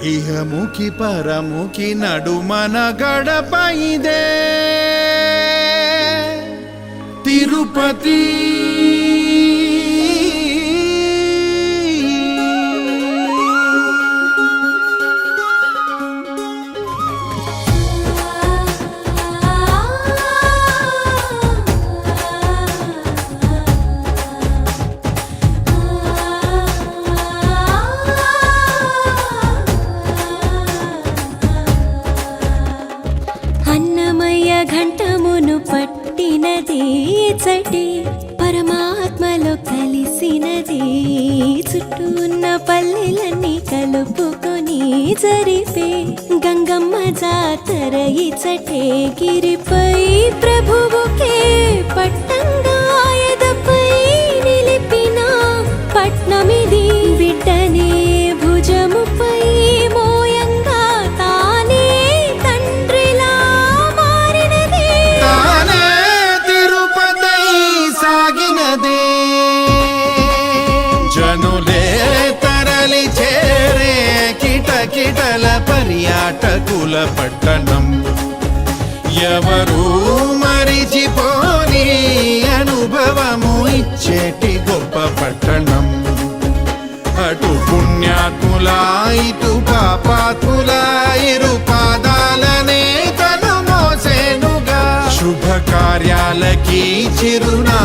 ఇహముఖి పరముఖి నడుమన గడప ఇదే తిరుపతి. ఘంటమును పట్టినది చటి పరమాత్మలో కలిసినది చుట్టూ ఉన్న పల్లెలన్నీ కలుపుకొని జరిపే గంగమ్మ జాతర ఇచటే గిరిపై ప్రభువుకే పట్టంగా ఎదపై నిలిపిన పట్నమిది బిడ్డనే భుజముపై మోయంగా తానే తండ్రిలా మారినదే తానే తిరుపతి సాగినదే జనులే తరలి చేరే కిటకిటల పర్యాటకుల పట్టణం ఎవరు మరిచిపోని అనుభవము ఇచ్చేటి గొప్ప పట్టణం అటు పుణ్యాత్ముల ఇటు పాపాత్ముల ఇరు పాదాలనే తను మోసేనుగా శుభ కార్యాలకి చిరునా